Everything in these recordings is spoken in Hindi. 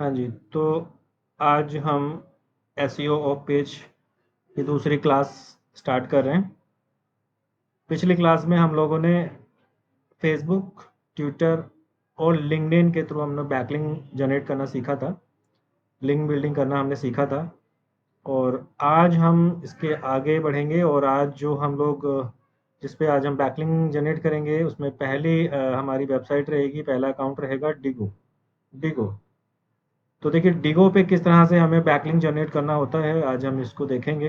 हाँ जी, तो आज हम एसईओ ऑफ पेज की दूसरी क्लास स्टार्ट कर रहे हैं। पिछली क्लास में हम लोगों ने फेसबुक, ट्विटर और लिंक्डइन के थ्रू हमने बैकलिंक जनरेट करना सीखा था, लिंक बिल्डिंग करना हमने सीखा था। और आज हम इसके आगे बढ़ेंगे और आज जो हम लोग जिस पे आज हम बैकलिंक जनरेट करेंगे उसमें पहली हमारी वेबसाइट रहेगी, पहला अकाउंट रहेगा डिगो। डिगो तो देखिए डिगो पे किस तरह से हमें बैकलिंक जनरेट करना होता है, आज हम इसको देखेंगे।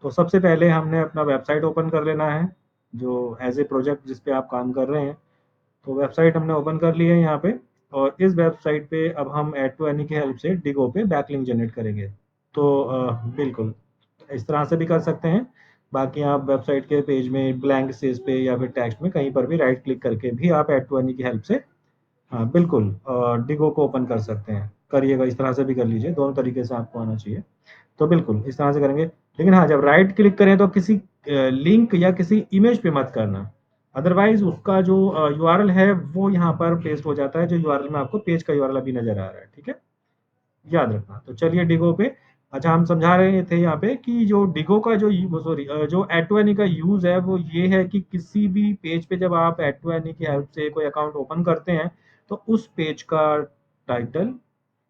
तो सबसे पहले हमने अपना वेबसाइट ओपन कर लेना है, जो एज ए प्रोजेक्ट जिस पे आप काम कर रहे हैं। तो वेबसाइट हमने ओपन कर ली है यहाँ पे। और इस वेबसाइट पे अब हम ऐड टू एनी की हेल्प से डिगो पे बैकलिंक जनरेट करेंगे। तो बिल्कुल इस तरह से भी कर सकते हैं। बाकी आप वेबसाइट के पेज में ब्लैंक स्पेस पे या फिर टेक्स्ट में कहीं पर भी राइट क्लिक करके भी आप ऐड टू एनी की हेल्प से, हाँ बिल्कुल, डिगो को ओपन कर सकते हैं। करिएगा, इस तरह से भी कर लीजिए, दोनों तरीके से आपको आना चाहिए। तो बिल्कुल इस तरह से करेंगे। लेकिन हाँ, जब राइट क्लिक करें तो किसी लिंक या किसी इमेज पे मत करना, अदरवाइज उसका जो यूआरएल है वो यहाँ पर पेस्ट हो जाता है, जो यूआरएल में आपको पेज का यूआरएल अभी नजर आ रहा है। ठीक है, याद रखना। तो चलिए डिगो पे। अच्छा, हम समझा रहे थे यहाँ पे कि जो डिगो का जो सॉरी जो एड टू एनी का यूज है वो ये है कि किसी भी पेज पे जब आप एड टू एनी की हेल्प से कोई अकाउंट ओपन करते हैं तो उस पेज का title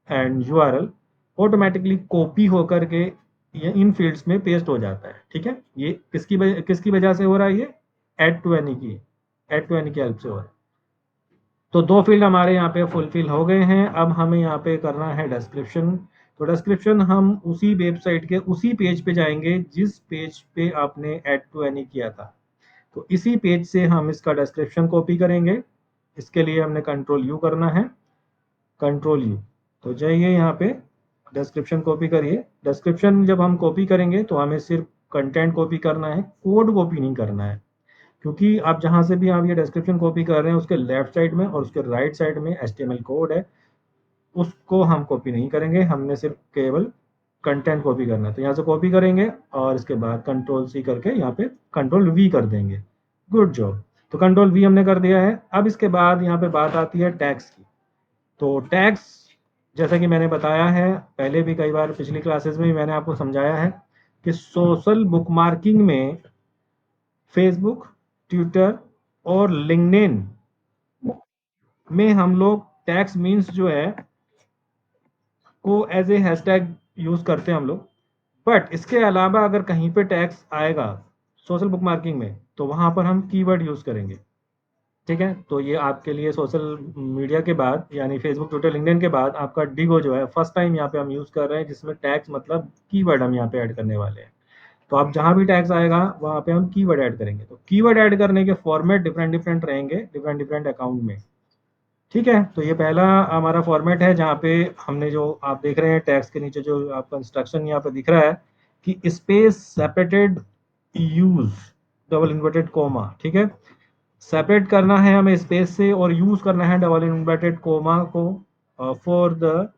and URL automatically copy होकर के ये इन फील्ड्स में पेस्ट हो जाता है। ठीक है, ये किसकी वजह से हो रहा है? ये एड टू एनी की हेल्प से हो रहा है। तो दो फील्ड हमारे यहाँ पे फुलफिल हो गए हैं। अब हमें यहाँ पे करना है डिस्क्रिप्शन। तो डिस्क्रिप्शन हम उसी वेबसाइट के उसी पेज पे जाएंगे जिस पेज पे आपने ऐड टू एनी किया था। तो इसी पेज से हम इसका डिस्क्रिप्शन कॉपी करेंगे। इसके लिए हमने कंट्रोल यू करना है, कंट्रोल यू। तो जाइए यहाँ पे, डिस्क्रिप्शन कॉपी करिए। डिस्क्रिप्शन जब हम कॉपी करेंगे तो हमें सिर्फ कंटेंट कॉपी करना है, कोड कॉपी नहीं करना है। क्योंकि आप जहां से भी आप ये डिस्क्रिप्शन कॉपी कर रहे हैं उसके लेफ्ट साइड में और उसके राइट साइड में HTML कोड है, उसको हम कॉपी नहीं करेंगे। हमने सिर्फ केवल कंटेंट कॉपी करना है। तो यहाँ से कॉपी करेंगे और इसके बाद कंट्रोल सी करके यहाँ पे कंट्रोल वी कर देंगे। Good job. तो कंट्रोल वी हमने कर दिया है। अब इसके बाद यहाँ पे बात आती है टैग्स की। तो टैग्स, जैसा कि मैंने बताया है पहले भी कई बार, पिछली क्लासेस में भी मैंने आपको समझाया है कि सोशल बुकमार्किंग में फेसबुक, ट्विटर और लिंक्डइन में हम लोग टैग्स मीन्स जो है को एज ए हैशटैग यूज करते हैं हम लोग। बट इसके अलावा अगर कहीं पे टैग्स आएगा सोशल बुकमार्किंग में तो वहां पर हम कीवर्ड यूज करेंगे। ठीक है, तो ये आपके लिए सोशल मीडिया के बाद यानी फेसबुक, ट्विटर, लिंक्डइन के बाद आपका डिगो जो है फर्स्ट टाइम यहाँ पे हम यूज कर रहे हैं, जिसमें टैग्स मतलब कीवर्ड हम यहाँ पे ऐड करने वाले हैं। तो आप जहां भी टैग्स आएगा वहां पे हम कीवर्ड ऐड करेंगे। तो कीवर्ड ऐड करने के फॉर्मेट डिफरेंट डिफरेंट रहेंगे डिफरेंट डिफरेंट अकाउंट में। ठीक है, तो ये पहला हमारा फॉर्मेट है जहाँ पे हमने, जो आप देख रहे हैं टैग्स के नीचे जो आपका इंस्ट्रक्शन यहाँ पे दिख रहा है कि space separated use double inverted coma. ठीक है, सेपरेट करना है हमें स्पेस से और यूज करना है डबल इन्वर्टेड कोमा को for the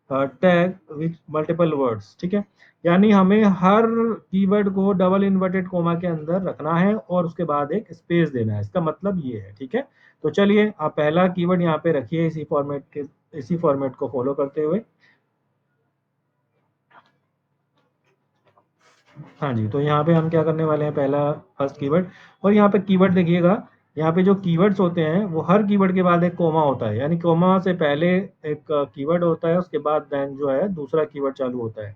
tag with multiple words. ठीक है, यानी हमें हर कीवर्ड को डबल इन्वर्टेड कोमा के अंदर रखना है और उसके बाद एक स्पेस देना है। इसका मतलब ये है। ठीक है, तो चलिए आप पहला कीवर्ड यहाँ पे रखिए इसी फॉर्मेट को फॉलो करते हुए। हाँ जी, तो यहाँ पे हम क्या करने वाले हैं, पहला फर्स्ट कीवर्ड। और यहाँ पे कीवर्ड देखिएगा, यहाँ पे जो कीवर्ड्स होते हैं वो हर कीवर्ड के बाद एक कोमा होता है, यानी कोमा से पहले एक कीवर्ड होता है, उसके बाद देन जो है दूसरा कीवर्ड चालू होता है।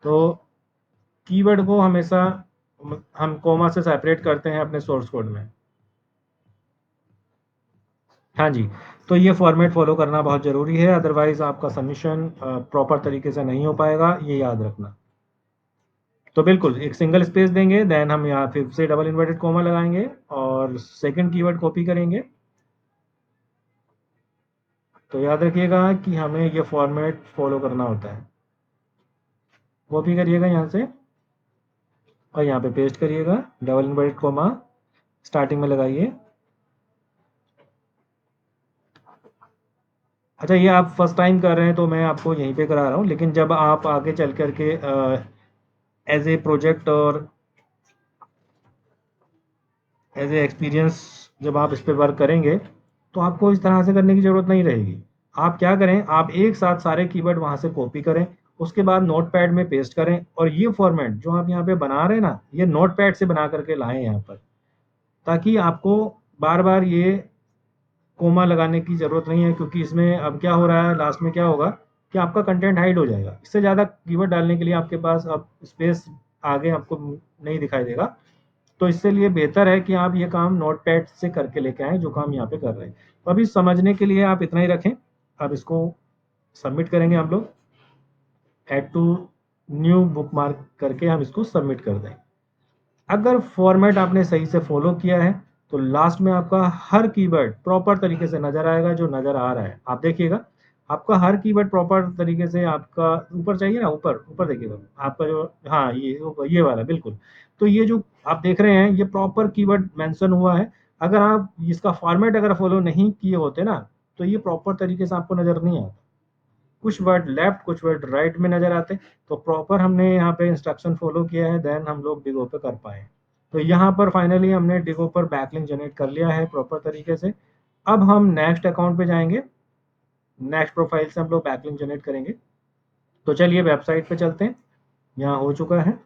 तो कीवर्ड को हमेशा हम कोमा से सेपरेट करते हैं अपने सोर्स कोड में। हाँ जी, तो ये फॉर्मेट फॉलो करना बहुत ज़रूरी है, अदरवाइज आपका सबमिशन प्रॉपर तरीके से नहीं हो पाएगा, ये याद रखना। तो बिल्कुल एक सिंगल स्पेस देंगे, देन हम यहाँ फिर से डबल इन्वर्टेड कोमा लगाएंगे और सेकंड कीवर्ड कॉपी करेंगे। तो याद रखिएगा कि हमें ये फॉर्मेट फॉलो करना होता है। कॉपी करिएगा यहाँ से और यहाँ पे पेस्ट करिएगा, डबल इन्वर्टेड कोमा स्टार्टिंग में लगाइए। अच्छा, ये आप फर्स्ट टाइम कर रहे हैं तो मैं आपको यहीं पे करा रहा हूँ, लेकिन जब आप आगे चल करके एज ए प्रोजेक्ट और एज ए एक्सपीरियंस जब आप इस पे वर्क करेंगे तो आपको इस तरह से करने की ज़रूरत नहीं रहेगी। आप क्या करें, आप एक साथ सारे कीवर्ड वहां से कॉपी करें, उसके बाद नोटपैड में पेस्ट करें, और ये फॉर्मेट जो आप यहाँ पे बना रहे हैं ना, ये नोटपैड से बना करके लाएं यहाँ पर, ताकि आपको बार बार ये कोमा लगाने की जरूरत नहीं है, क्योंकि इसमें अब क्या हो रहा है, लास्ट में क्या होगा कि आपका कंटेंट हाइड हो जाएगा। इससे ज़्यादा कीवर्ड डालने के लिए आपके पास अब स्पेस आगे आपको नहीं दिखाई देगा। तो इससे लिए बेहतर है कि आप ये काम नोटपैड से करके लेके आएँ, जो काम यहाँ पे कर रहे हैं। तो अभी समझने के लिए आप इतना ही रखें। अब इसको सबमिट करेंगे हम लोग, ऐड टू न्यू बुकमार्क करके हम इसको सबमिट कर दें। अगर फॉर्मेट आपने सही से फॉलो किया है तो लास्ट में आपका हर कीवर्ड प्रॉपर तरीके से नजर आएगा, जो नजर आ रहा है आप देखिएगा। आपका हर कीवर्ड प्रॉपर तरीके से आपका ऊपर चाहिए ना, ऊपर ऊपर देखिएगा आपका जो, हाँ ये वाला बिल्कुल। तो ये जो आप देख रहे हैं ये प्रॉपर कीवर्ड मेंशन हुआ है। अगर आप इसका फॉर्मेट अगर फॉलो नहीं किए होते ना, तो ये प्रॉपर तरीके से आपको नजर नहीं आता, कुछ वर्ड लेफ्ट कुछ वर्ड राइट में नजर आते। तो प्रॉपर हमने यहाँ पे इंस्ट्रक्शन फॉलो किया है, देन हम लोग डिगो पे कर पाए। तो यहाँ पर फाइनली हमने डिगो पर बैकलिंक जनरेट कर लिया है प्रॉपर तरीके से। अब हम नेक्स्ट अकाउंट पे जाएंगे, नेक्स्ट प्रोफाइल से हम लोग बैकलिंक जनरेट करेंगे। तो चलिए वेबसाइट पे चलते हैं, यहाँ हो चुका है।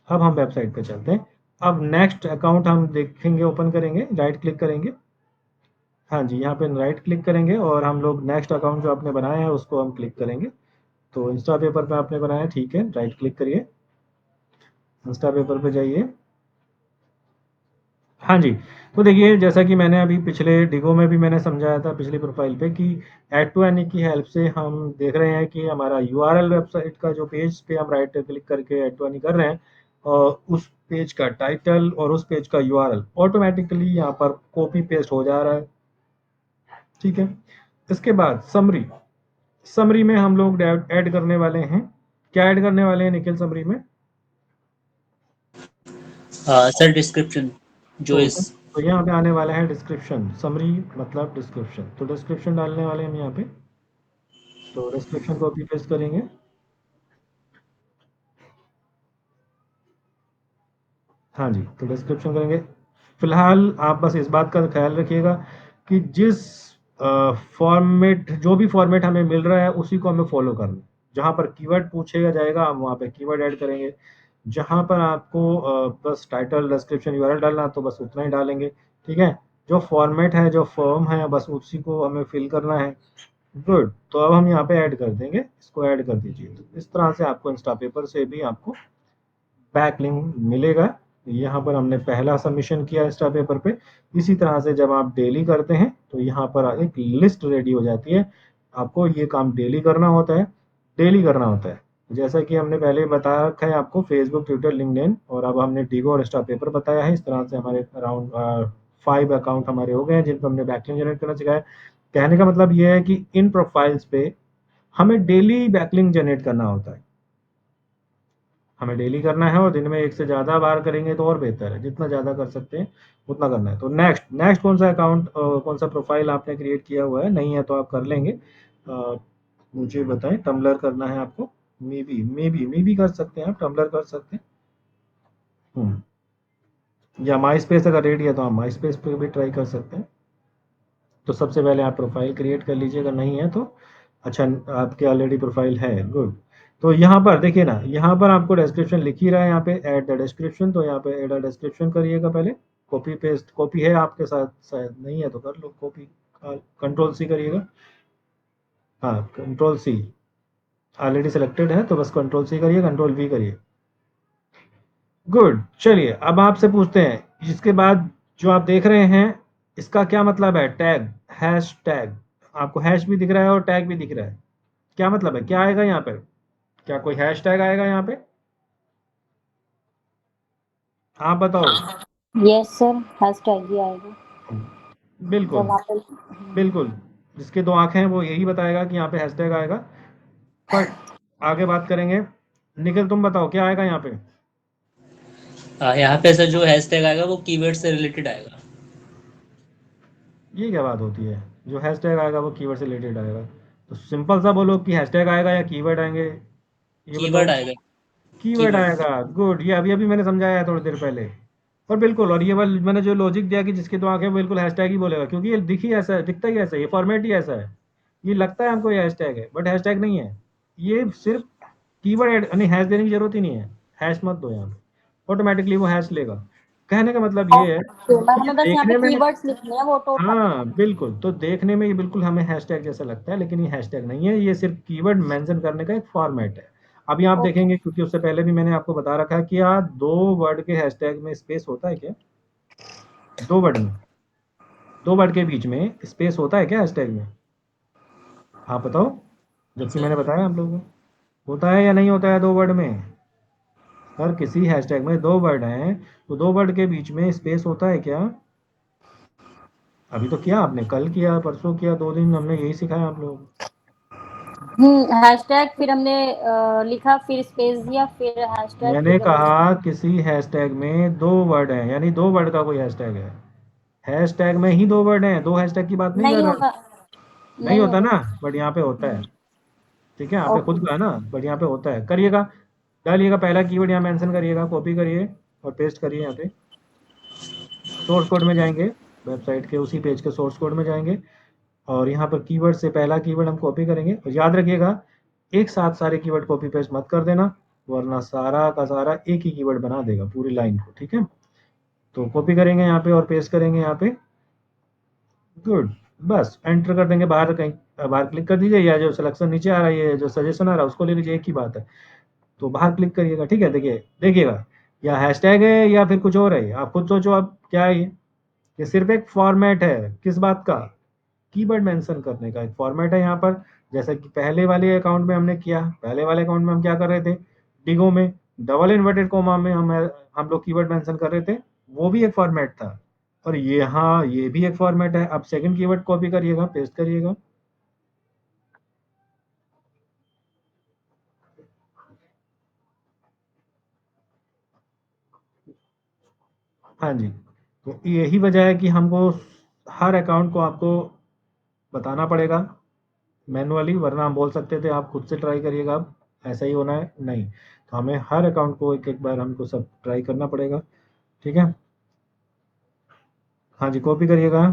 अब हम वेबसाइट पे चलते हैं। अब नेक्स्ट अकाउंट हम देखेंगे, ओपन करेंगे, राइट क्लिक करेंगे। हाँ जी, यहाँ पे राइट क्लिक करेंगे और हम लोग नेक्स्ट अकाउंट जो आपने बनाया है उसको हम क्लिक करेंगे। तो इंस्टा पेपर पे आपने बनाया, ठीक है, राइट क्लिक करिए, इंस्टा पेपर पे जाइए। हाँ जी, तो देखिए जैसा कि मैंने अभी पिछले डिगो में भी मैंने समझाया था पिछली प्रोफाइल पे कि ऐड टू एनी की हेल्प से हम देख रहे हैं कि हमारा यूआरएल वेबसाइट का जो पेज पे हम राइट क्लिक करके ऐड टू एनी कर रहे हैं, और उस पेज का टाइटल और उस पेज का यूआरएल ऑटोमेटिकली यहाँ पर कॉपी पेस्ट हो जा रहा है। ठीक है, इसके बाद समरी, समरी में हम लोग ऐड करने वाले हैं, क्या ऐड करने वाले हैं निखिल समरी में? सर डिस्क्रिप्शन जो तो इस तो यहाँ पे आने वाला है डिस्क्रिप्शन, समरी मतलब डिस्क्रिप्शन, तो डिस्क्रिप्शन डालने वाले हैं हम यहाँ पे। तो डिस्क्रिप्शन कॉपी पेस्ट करेंगे। हाँ जी, तो डिस्क्रिप्शन करेंगे। फिलहाल आप बस इस बात का ख्याल रखिएगा कि जिस फॉर्मेट, जो भी फॉर्मेट हमें मिल रहा है उसी को हमें फॉलो करना है। जहाँ पर कीवर्ड पूछेगा जाएगा हम वहाँ पे कीवर्ड ऐड करेंगे। जहाँ पर आपको बस टाइटल डिस्क्रिप्शन यूआरएल डालना तो बस उतना ही डालेंगे। ठीक है, जो फॉर्मेट है जो फॉर्म है बस उसी को हमें फिल करना है। गुड, तो अब हम यहाँ पे ऐड कर देंगे, इसको ऐड कर दीजिए। तो इस तरह से आपको इंस्टा पेपर से भी आपको बैक लिंक मिलेगा। यहाँ पर हमने पहला सबमिशन किया इंस्टा पेपर पे। इसी तरह से जब आप डेली करते हैं तो यहाँ पर एक लिस्ट रेडी हो जाती है, आपको ये काम डेली करना होता है, डेली करना होता है। जैसा कि हमने पहले बता रखा है आपको, फेसबुक, ट्विटर, लिंक्डइन, और अब हमने डिगो और इंस्टा पेपर बताया है। इस तरह से हमारे अराउंड 5 अकाउंट हमारे हो गए हैं जिनको हमने बैकलिंक जनरेट करना सिखाया। कहने का मतलब ये है कि इन प्रोफाइल्स पे हमें डेली बैकलिंक जनरेट करना होता है, हमें डेली करना है, और दिन में एक से ज़्यादा बार करेंगे तो और बेहतर है, जितना ज़्यादा कर सकते हैं उतना करना है। तो नेक्स्ट नेक्स्ट कौन सा अकाउंट, कौन सा प्रोफाइल आपने क्रिएट किया हुआ है? नहीं है तो आप कर लेंगे, मुझे बताएं। टम्बलर करना है आपको, मे बी कर सकते हैं, आप टम्बलर कर सकते हैं। या माई स्पेस अगर रेडी है तो आप माई स्पेस पे भी ट्राई कर सकते हैं। तो सबसे पहले आप प्रोफाइल क्रिएट कर लीजिए, अगर नहीं है तो। अच्छा, आपके ऑलरेडी प्रोफाइल है, गुड। तो यहाँ पर देखिए ना, यहाँ पर आपको डिस्क्रिप्शन लिख ही रहा है यहाँ पे ऐड द डिस्क्रिप्शन, तो यहाँ पे ऐड द डिस्क्रिप्शन करिएगा पहले। कॉपी पेस्ट, कॉपी है आपके साथ शायद, नहीं है तो कर लो कॉपी, कंट्रोल सी करिएगा। हाँ, कंट्रोल सी, ऑलरेडी सिलेक्टेड है तो बस कंट्रोल सी करिए, कंट्रोल वी करिए। गुड, चलिए अब आपसे पूछते हैं इसके बाद, जो आप देख रहे हैं इसका क्या मतलब है? टैग, हैश टैग, आपको हैश भी दिख रहा है और टैग भी दिख रहा है, क्या मतलब है, क्या आएगा यहाँ पे? क्या कोई हैश टैग आएगा यहाँ पे? आप बताओ। यस सर, हैशटैग ही आएगा बिल्कुल, जब आप। बिल्कुल, जिसके दो आंखें हैं वो यही बताएगा कि यहाँ पे हैशटैग आएगा। बट आगे बात करेंगे, निखिल तुम बताओ क्या आएगा यहाँ पे? यहाँ पे सर जो हैशटैग आएगा वो कीवर्ड से रिलेटेड आएगा। ये क्या बात होती है, जो हैशटैग आएगा वो कीवर्ड से रिलेटेड आएगा? तो सिंपल सा बोलो कि हैशटैग आएगा या कीवर्ड आएंगे, ये कीवर्ड बताओ। आएगा। Keyword keyword. आएगा, गुड, ये अभी अभी मैंने समझाया है थोड़ी देर पहले। और बिल्कुल, और ये वाला मैंने जो लॉजिक दिया कि जिसके दो आंखें, बिल्कुल हैशटैग ही बोलेगा, क्योंकि ये दिख ही ऐसा है, दिखता ही ऐसा है, ये फॉर्मेट ही ऐसा है। ये लगता है हमको ये हैशटैग है, बट हैशटैग नहीं है। ये सिर्फ कीवर्ड ऐड, यानी हैश देने की जरूरत ही नहीं है। हैश मत दो यहाँ पे, ऑटोमेटिकली वो हैश लेगा। कहने का मतलब ये है ओके, कि ये हमें बस यहाँ पे देखने में, कीवर्ड्स लिखने हैं, वो तो पता है। हाँ बिल्कुल, तो देखने में ये बिल्कुल हमें हैशटैग जैसा लगता है, लेकिन ये हैशटैग नहीं है, ये सिर्फ कीवर्ड मेंशन करने का एक फॉर्मेट है। अभी आप ओके। देखेंगे, क्योंकि उससे पहले भी मैंने आपको बता रखा है कि यार 2 वर्ड के हैशटैग में स्पेस होता है क्या? 2 वर्ड में, 2 वर्ड के बीच में स्पेस होता है क्या हैशटैग में? आप बताओ, जबकि सर मैंने बताया आप लोगों को, होता है या नहीं होता है 2 वर्ड में? अगर किसी हैशटैग में 2 वर्ड हैं, तो 2 वर्ड के बीच में स्पेस होता है क्या? अभी तो किया आपने, कल किया, परसों किया, 2 दिन हमने यही सिखाया आप लोगों को। हैशटैग, फिर हमने लिखा, फिर स्पेस दिया, फिर हैशटैग, मैंने फिर डबल। कहा किसी हैशटैग में 2 वर्ड हैं, यानी 2 वर्ड का कोई हैशटैग है। हैशटैग में ही 2 वर्ड हैं, 2 हैशटैग की बात नहीं कर नहीं रहा हूँ। होगा, नहीं नहीं होता होगा। ना, बट यहाँ पे होता है। ठीक है, आपने खुद ओके। कहा ना, बट यहाँ पे होता है। करिएगा, डालिएगा पहला कीवर्ड यहाँ मेंशन करिएगा, कॉपी करिए और पेस्ट करिए यहाँ पे। सोर्स कोड में जाएंगे, वेबसाइट के उसी पेज के सोर्स कोड में जाएंगे, और यहाँ पर कीवर्ड से पहला कीवर्ड हम कॉपी करेंगे। और याद रखिएगा, एक साथ सारे कीवर्ड कॉपी पेस्ट मत कर देना, वरना सारा का सारा एक ही कीवर्ड बना देगा पूरी लाइन को। ठीक है, तो कॉपी करेंगे यहाँ पे और पेस्ट करेंगे यहाँ पे। गुड, बस एंटर कर देंगे, बाहर कहीं बाहर क्लिक कर दीजिए, या जो सिलेक्शन नीचे आ रहा है, जो सजेशन आ रहा है उसको ले लीजिए, एक ही बात है। तो बाहर क्लिक करिएगा। ठीक है, देखिए देखिएगा, या हैशटैग है या फिर कुछ और है, आप खुद सोचो आप क्या है ये सिर्फ एक फॉर्मेट है। किस बात का? कीवर्ड मेंशन करने का एक फॉर्मेट है यहाँ पर। जैसे कि पहले वाले अकाउंट में हमने किया, पहले वाले अकाउंट में हम क्या कर रहे थे, डिगो में डबल इन्वर्टेड कोमा में हम लोग कीवर्ड मेंशन कर रहे थे, वो भी एक फॉर्मेट था। और ये, हाँ, ये भी एक फॉर्मेट है। अब सेकंड कीवर्ड कॉपी करिएगा, पेस्ट करिएगा। हाँ जी, तो यही वजह है कि हमको हर अकाउंट को आपको बताना पड़ेगा मैनुअली, वरना हम बोल सकते थे आप खुद से ट्राई करिएगा, अब ऐसा ही होना है, नहीं। तो हमें हर अकाउंट को एक एक बार हमको सब ट्राई करना पड़ेगा। ठीक है, हाँ जी, कॉपी करिएगा,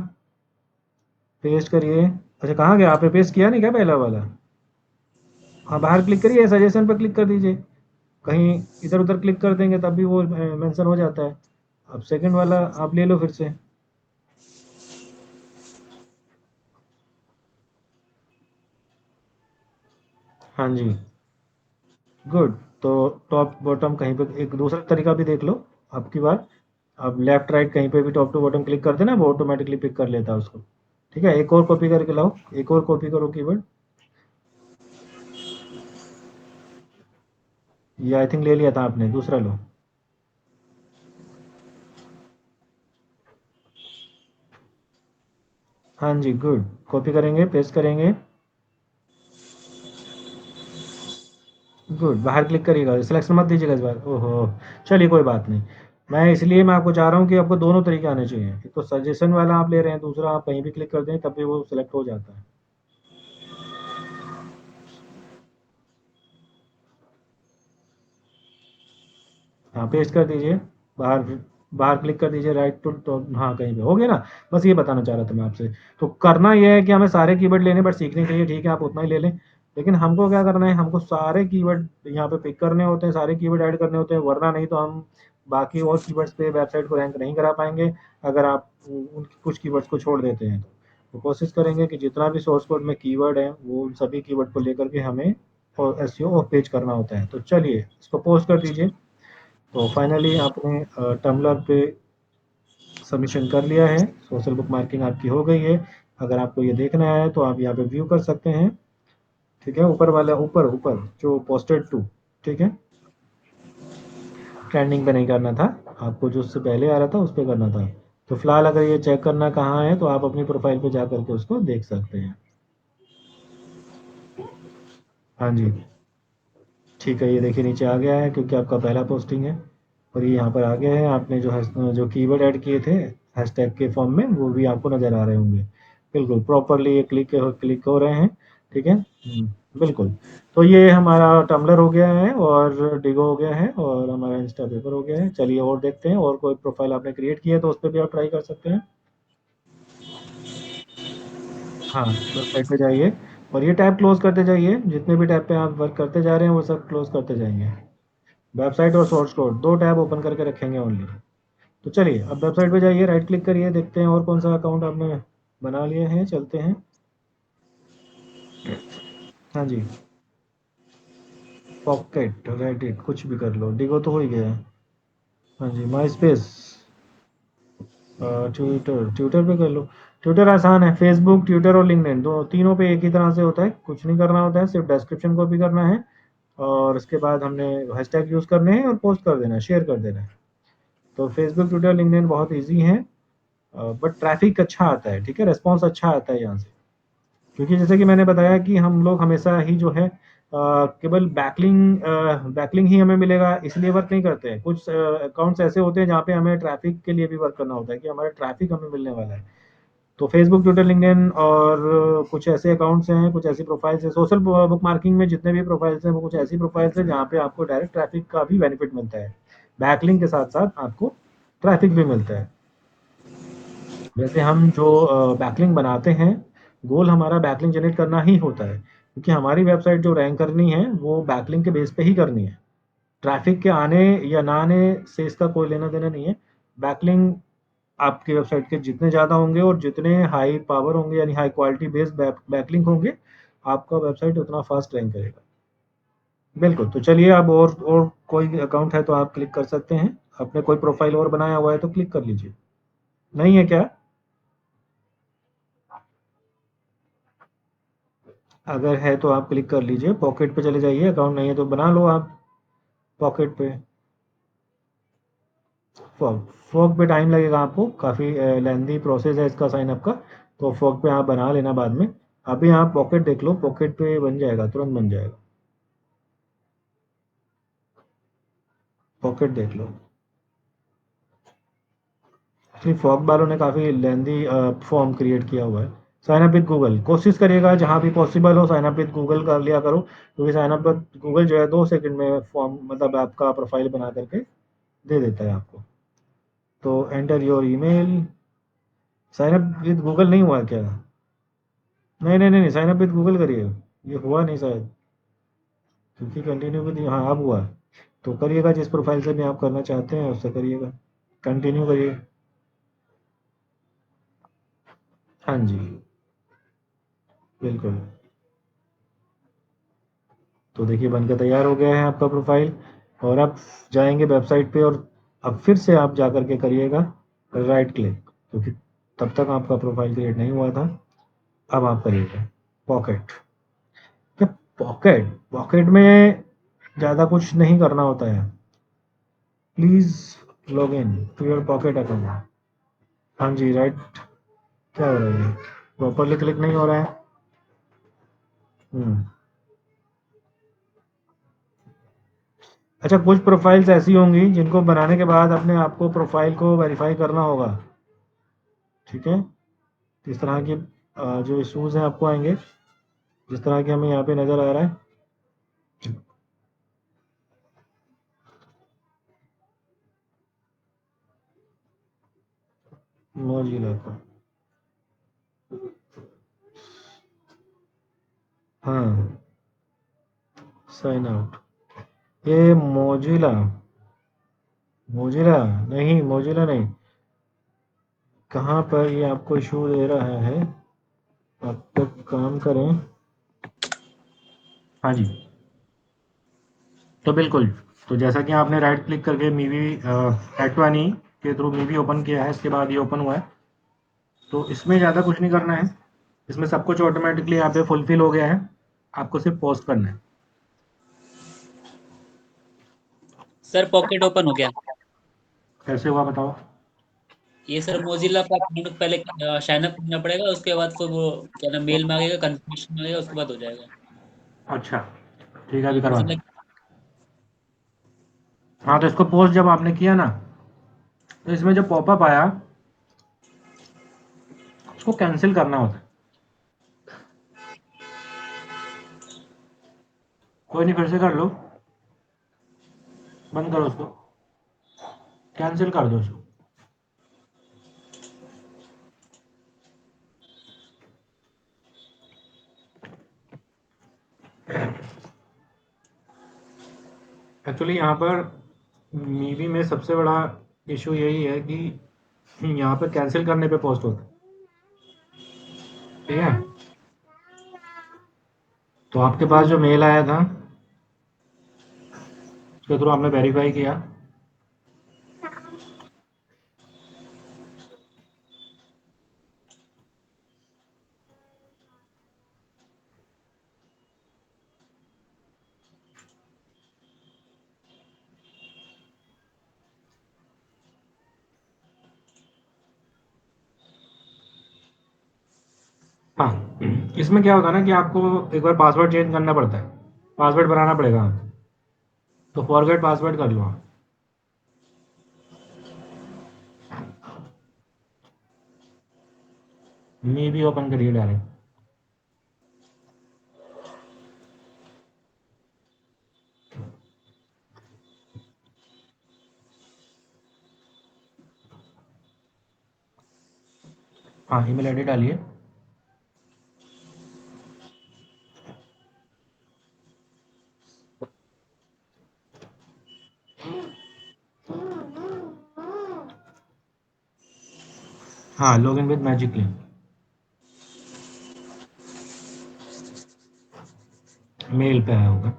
पेस्ट करिए। अच्छा, कहाँ गया? आपने पेस्ट किया नहीं क्या पहला वाला? हाँ, बाहर क्लिक करिए, सजेशन पर क्लिक कर दीजिए। कहीं इधर उधर क्लिक कर देंगे तब भी वो मेंशन हो जाता है। अब सेकंड वाला आप ले लो फिर से। हाँ जी, गुड। तो टॉप बॉटम कहीं पे एक दूसरा तरीका भी देख लो आपकी बार। आप लेफ्ट राइट कहीं पे भी टॉप टू बॉटम क्लिक कर देना, वो ऑटोमेटिकली पिक कर लेता है उसको। ठीक है, एक और कॉपी करके लाओ, एक और कॉपी करो कीवर्ड। ये आई थिंक ले लिया था आपने, दूसरा लो। हाँ जी, गुड, कॉपी करेंगे, पेस्ट करेंगे। गुड, बाहर क्लिक करिएगा, सिलेक्शन मत दीजिएगा इस बार। ओहो, चलिए कोई बात नहीं। मैं आपको चाह रहा हूँ कि आपको दोनों तरीके आने चाहिए। एक तो सजेशन वाला आप ले रहे हैं, दूसरा आप कहीं भी क्लिक कर दें तब भी वो सिलेक्ट हो जाता है। हाँ, पेस्ट कर दीजिए, बाहर बाहर क्लिक कर दीजिए, राइट टू तो, हाँ कहीं पे हो गया ना। बस ये बताना चाह रहा था मैं आपसे। तो करना ये है कि हमें सारे कीवर्ड लेने, बट सीखने के लिए ठीक है आप उतना ही ले लें, लेकिन हमको क्या करना है, हमको सारे कीवर्ड यहाँ पे पिक करने होते हैं, सारे कीवर्ड ऐड करने होते हैं, वरना नहीं तो हम बाकी और कीवर्ड्स पे वेबसाइट को रैंक नहीं करा पाएंगे, अगर आप उन कुछ कीवर्ड्स को छोड़ देते हैं। तो कोशिश करेंगे कि जितना भी सोर्स कोड में कीवर्ड है, वो उन सभी कीवर्ड को लेकर के हमें और एसईओ और पेज करना होता है। तो चलिए इसको पोस्ट कर दीजिए। तो फाइनली आपने टम्बलर पे सबमिशन कर लिया है, सोशल बुक मार्किंग आपकी हो गई है। अगर आपको ये देखना है तो आप यहाँ पे व्यू कर सकते हैं। ठीक है, ऊपर वाला, ऊपर ऊपर जो पोस्टेड टू, ठीक है, ट्रेंडिंग पे नहीं करना था आपको, जो उससे पहले आ रहा था उस पर करना था। तो फिलहाल अगर ये चेक करना कहाँ है, तो आप अपनी प्रोफाइल पे जा करके उसको देख सकते हैं। हाँ जी, ठीक है, ये देखिए नीचे आ गया है, क्योंकि आपका पहला पोस्टिंग है, और ये यहाँ पर आ गया है। आपने जो कीवर्ड ऐड किए थे हैशटैग के फॉर्म में, वो भी आपको नज़र आ रहे होंगे। बिल्कुल क्लिक ये क्लिक हो रहे हैं। ठीक है, बिल्कुल। तो ये हमारा टम्बलर हो गया है, और डिगो हो गया है, और हमारा इंस्टा पेपर हो गया है। चलिए और देखते हैं, और कोई प्रोफाइल आपने क्रिएट किया है तो उस पर भी आप ट्राई कर सकते हैं। हाँ, वेबसाइट पे जाइए, और ये टैब क्लोज करते जाइए, जितने भी टैब पे आप वर्क करते जा रहे हैं वो सब क्लोज करते जाएंगे। वेबसाइट और सोर्स कोड 2 टैब ओपन करके रखेंगे ओनली। तो चलिए अब वेबसाइट पे जाइए, राइट क्लिक करिए, देखते हैं और कौन सा अकाउंट आपने बना लिए हैं। चलते हैं। हाँ जी, पॉकेट, रेडिट, कुछ भी कर लो, डिगो तो हो ही गया है। हाँ जी, माई स्पेस, ट्विटर, ट्विटर पे कर लो। ट्विटर आसान है, फेसबुक, ट्विटर और लिंक्डइन दो तीनों पे एक ही तरह से होता है, कुछ नहीं करना होता है, सिर्फ डिस्क्रिप्शन कॉपी करना है और उसके बाद हमने हैशटैग यूज़ करने हैं और पोस्ट कर देना है, शेयर कर देना है। तो फेसबुक, ट्विटर, लिंक्डइन बहुत ईजी है, बट ट्रैफिक अच्छा आता है, ठीक है, रिस्पॉन्स अच्छा आता है यहाँ से। क्योंकि जैसे कि मैंने बताया कि हम लोग हमेशा ही जो है केवल बैकलिंग ही हमें मिलेगा इसलिए वर्क नहीं करते हैं। कुछ अकाउंट्स ऐसे होते हैं जहाँ पे हमें ट्रैफिक के लिए भी वर्क करना होता है कि हमारा ट्रैफिक हमें मिलने वाला है। तो फेसबुक, ट्विटर, लिंक्डइन और कुछ ऐसे अकाउंट्स हैं, कुछ ऐसी प्रोफाइल्स हैं, सोशल बुक मार्किंग में जितने भी प्रोफाइल्स हैं वो कुछ ऐसी प्रोफाइल्स हैं जहाँ पे आपको डायरेक्ट ट्रैफिक का भी बेनिफिट मिलता है, बैकलिंग के साथ साथ आपको ट्रैफिक भी मिलता है। वैसे हम जो बैकलिंक बनाते हैं, गोल हमारा बैकलिंक जनरेट करना ही होता है, क्योंकि हमारी वेबसाइट जो रैंक करनी है वो बैकलिंक के बेस पे ही करनी है। ट्रैफिक के आने या ना आने से इसका कोई लेना देना नहीं है। बैकलिंक आपकी वेबसाइट के जितने ज़्यादा होंगे और जितने हाई पावर होंगे यानी हाई क्वालिटी बेस्ड बैकलिंक होंगे, आपका वेबसाइट उतना फास्ट रैंक करेगा। बिल्कुल, तो चलिए अब और कोई अकाउंट है तो आप क्लिक कर सकते हैं। आपने कोई प्रोफाइल और बनाया हुआ है तो क्लिक कर लीजिए। नहीं है क्या? अगर है तो आप क्लिक कर लीजिए, पॉकेट पे चले जाइए, अकाउंट नहीं है तो बना लो आप पॉकेट पे। फॉग, फॉग पे टाइम लगेगा आपको, काफ़ी लेंदी प्रोसेस है इसका साइन अप का, तो फॉग पे आप बना लेना बाद में। अभी आप पॉकेट देख लो, पॉकेट पे बन जाएगा, तुरंत बन जाएगा। पॉकेट देख लो। एक्चुअली फॉग वालों ने काफ़ी लेंदी फॉर्म क्रिएट किया हुआ है। साइन अप विद गूगल कोशिश करिएगा जहाँ भी पॉसिबल हो साइन अप विद गूगल कर लिया करो, क्योंकि साइन अप विद गूगल जो है 2 सेकंड में फॉर्म मतलब आपका प्रोफाइल बना करके दे देता है आपको। तो enter your email. Sign up with Google नहीं हुआ क्या? नहीं नहीं नहीं, साइन अप विद गूगल करिए, ये हुआ नहीं शायद, क्योंकि कंटिन्यू विद, हाँ अब हुआ। तो करिएगा, जिस प्रोफाइल से भी आप करना चाहते हैं उससे करिएगा, कंटिन्यू करिए। हाँ जी, बिल्कुल। तो देखिए बनकर तैयार हो गया है आपका प्रोफाइल। और अब जाएंगे वेबसाइट पे और अब फिर से आप जा कर के करिएगा राइट क्लिक, क्योंकि तब तक आपका प्रोफाइल क्रिएट नहीं हुआ था। अब आप करिएगा पॉकेट। क्या पॉकेट? पॉकेट में ज़्यादा कुछ नहीं करना होता है। Please log in to your pocket account. हाँ जी, राइट। क्या हो रहा है? प्रॉपरली क्लिक नहीं हो रहा है। हम्म। अच्छा, कुछ प्रोफाइल्स ऐसी होंगी जिनको बनाने के बाद अपने आपको प्रोफाइल को वेरीफाई करना होगा, ठीक है। इस तरह के जो इशूज़ हैं आपको आएंगे, जिस तरह के हमें यहाँ पे नज़र आ रहा है। मोजिला का, हाँ, साइन आउट, ये मोजिला, मोजिला नहीं, मोजिला नहीं। कहाँ पर ये आपको इशू दे रहा है? आप तो काम करें। हाँ जी, तो बिल्कुल, तो जैसा कि आपने राइट क्लिक करके मीवी एटवानी के थ्रू मीवी ओपन किया है, इसके बाद ये ओपन हुआ है। तो इसमें ज़्यादा कुछ नहीं करना है, इसमें सब कुछ ऑटोमेटिकली यहाँ पे फुलफिल हो गया है, आपको सिर्फ पोस्ट करना है। सर पॉकेट ओपन हो गया। कैसे हुआ बताओ? ये सर मोजिला का अकाउंट पहले साइन अप करना पड़ेगा, उसके बाद फिर वो क्या नाम मेल मांगेगा, कंफर्मेशन मांगेगा, उसके बाद हो जाएगा। अच्छा, ठीक है, अभी मोजिला। करवाते हैं। हाँ, तो इसको पोस्ट जब आपने किया ना, तो इसमें जो पॉपअप आया उसको कैंसिल करना होता है। कोई नहीं, फिर से कर लो, बंद करो उसको, कैंसिल कर दो उसको। एक्चुअली यहाँ पर मीवी में सबसे बड़ा इशू यही है कि यहाँ पे कैंसिल करने पे पोस्ट होता है, ठीक है। तो आपके पास जो मेल आया था उसके थ्रू आपने वेरीफाई किया, हाँ। इसमें क्या होता है ना कि आपको एक बार पासवर्ड चेंज करना पड़ता है, पासवर्ड बनाना पड़ेगा आपको, तो फॉरगेट पासवर्ड कर लो आप। मी भी ओपन करिए डायरेक्ट। हाँ, ईमेल आईडी डालिए। हाँ, login with magic link mail पे आया होगा।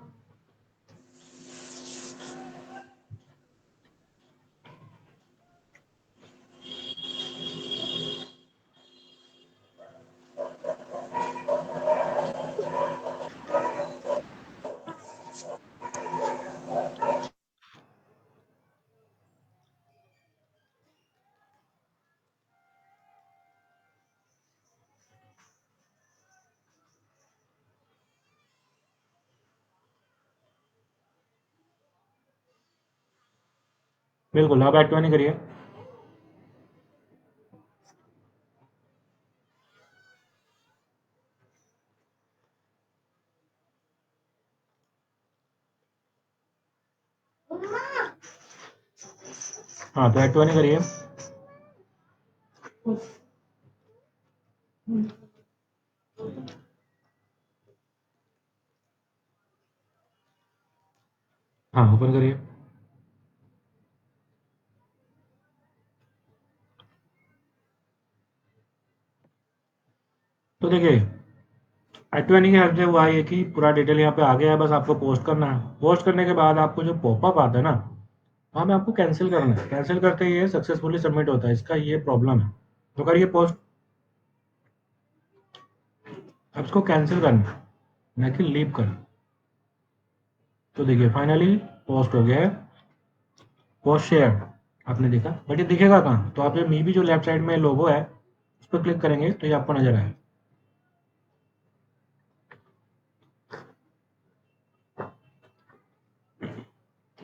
बिल्कुल, आप एक्टिव नहीं करिए। हाँ, तो एक्टिव नहीं करिए। हाँ, ओपन करिए। तो देखिए, एक्टिव नहीं के हेल्प से हुआ ये कि पूरा डिटेल यहाँ पे आ गया है, बस आपको पोस्ट करना है। पोस्ट करने के बाद आपको जो पॉपअप आता है ना, वहाँ में आपको कैंसिल करना है। कैंसिल करते ही ये सक्सेसफुली सबमिट होता है, इसका ये प्रॉब्लम है। तो करिए पोस्ट, अब इसको कैंसिल करना है, ना कि लीव करना। तो देखिए फाइनली पोस्ट हो गया है, पोस्ट शेयर आपने देखा, बट ये दिखेगा कहाँ? तो आप ये मी भी जो लेफ्ट साइड में लोगो है उस पर क्लिक करेंगे तो ये आपको नजर आएगा।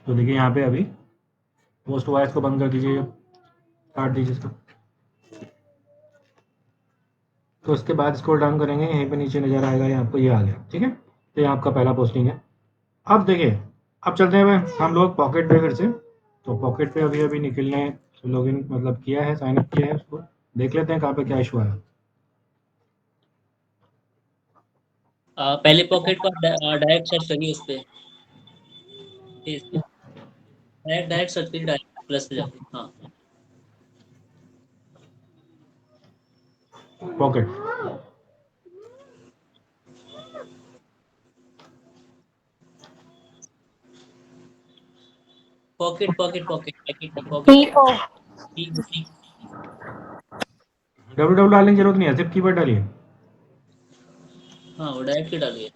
तो देखिए यहाँ पे अभी पोस्ट हुआ है, इसको बंद कर दीजिए, काट दीजिए इसको। तो उसके बाद स्क्रॉल डाउन करेंगे, यहीं पे नीचे नजर आएगा, ये आपको ये आ गया, ठीक है। तो ये आपका पहला पोस्टिंग है। अब देखिए, अब चलते हैं हम लोग पॉकेट पे फिर से। तो पॉकेट पे अभी अभी निकलने, लॉगिन मतलब किया है, साइन अप किया है, उसको देख लेते हैं कहाँ पे क्या इशू आया। पहले पॉकेट को डायरेक्ट सर्च करिए उस पे, पेज पे डायरेक्ट डायरेक्ट सर्च करिए, डायरेक्ट प्लस पे जाके। हाँ, pocket, pocket pocket pocket packet नहीं, पी पॉकेट। ओ ठीक। डब्ल्यू डब्ल्यू डालने की जरूरत नहीं है, सिर्फ कीवर्ड डालिए। हाँ, वो डायरेक्ट ही डालिए,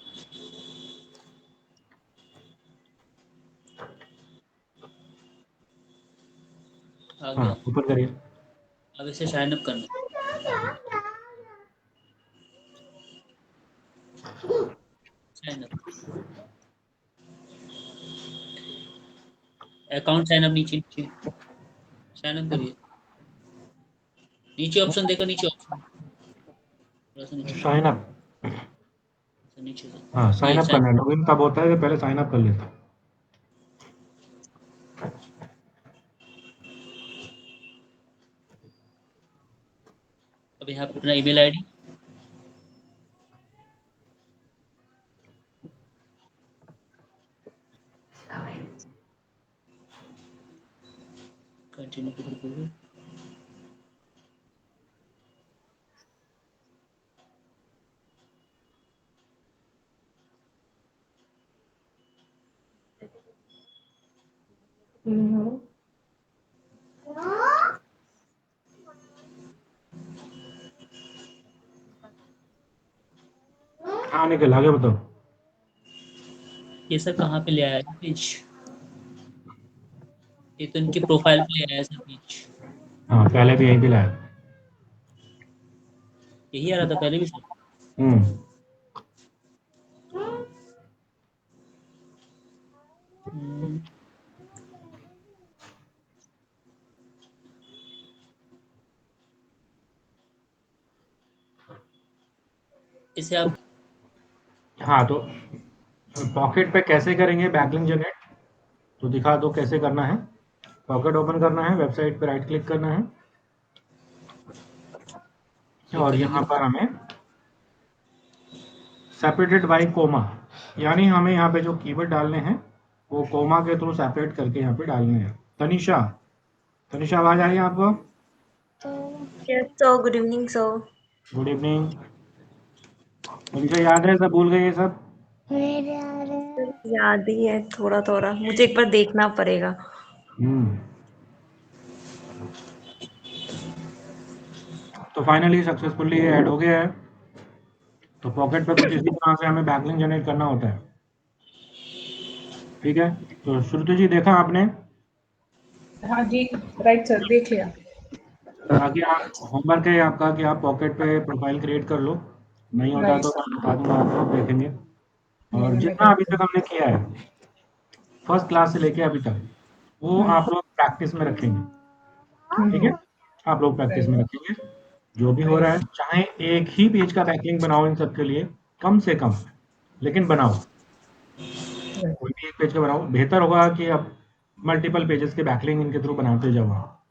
आ हाँ, गया। ऊपर करिए। अब इसे साइन अप करना है, sign up, account sign up, नीचे नीचे साइन अप करिए। नीचे ऑप्शन देखो, नीचे ऑप्शन, थोड़ा सा नीचे, साइन अप, नीचे से हाँ साइन ये अप साइन। करना है। लॉगिन तब होता है कि पहले साइन अप कर लेता है। अब यहाँ पे अपना ईमेल आईडी, कंटिन्यू करो। हाँ निकल, आगे बताओ। ये सर कहाँ पे ले आया है पेज? ये तो इनकी प्रोफाइल पे ले आया है सर पेज। हाँ पहले भी यहीं पे लाया। यही आ रहा था पहले भी सर। हम्म। हम्म, इसे आप हाँ तो पॉकेट पे कैसे करेंगे बैकलिंक जनरेट, तो दिखा दो कैसे करना है। पॉकेट ओपन करना है, वेबसाइट पे राइट क्लिक करना है क्लिक और कर यहाँ लेंगे। पर हमें सेपरेटेड बाय कोमा, यानी हमें यहाँ पे जो कीवर्ड डालने हैं वो कोमा के थ्रू सेपरेट करके यहाँ पे डालने हैं। तनिषा, तनिषा आवाज आ रही है आपको? Yes, sir. Good evening, sir. Good evening. Tanisha याद है, सब भूल गई ये सब? याद ही है थोड़ा थोड़ा, मुझे एक बार देखना पड़ेगा। हम्म। तो फाइनली सक्सेसफुली ये ऐड हो गया है। तो पॉकेट पे कुछ इसी तरह से हमें बैकलिंक जनरेट करना होता है। ठीक है, तो श्रुति जी देखा आपने? हाँ जी, राइट सर, देख लिया। बाकी आप होमवर्क है आपका कि आप पॉकेट पे प्रोफाइल क्रिएट कर लो, नहीं होता राइट तो मैं बता दूंगा आपको, देखेंगे। नहीं और नहीं, मैं जितना अभी करती तक हमने किया है फर्स्ट क्लास से लेके अभी तक, वो हूँ। आप लोग प्रैक्टिस में रखेंगे। ठीक है, आप लोग प्रैक्टिस में राइट रखेंगे जो भी हो रहा राइट है। चाहे एक ही पेज का बैकलिंक बनाओ इन सब के लिए, कम से कम, लेकिन बनाओ। राइट कोई भी एक पेज का बनाओ, बेहतर होगा कि आप मल्टीपल पेजेस के बैकलिंक इनके थ्रू बनाते जाओ आप।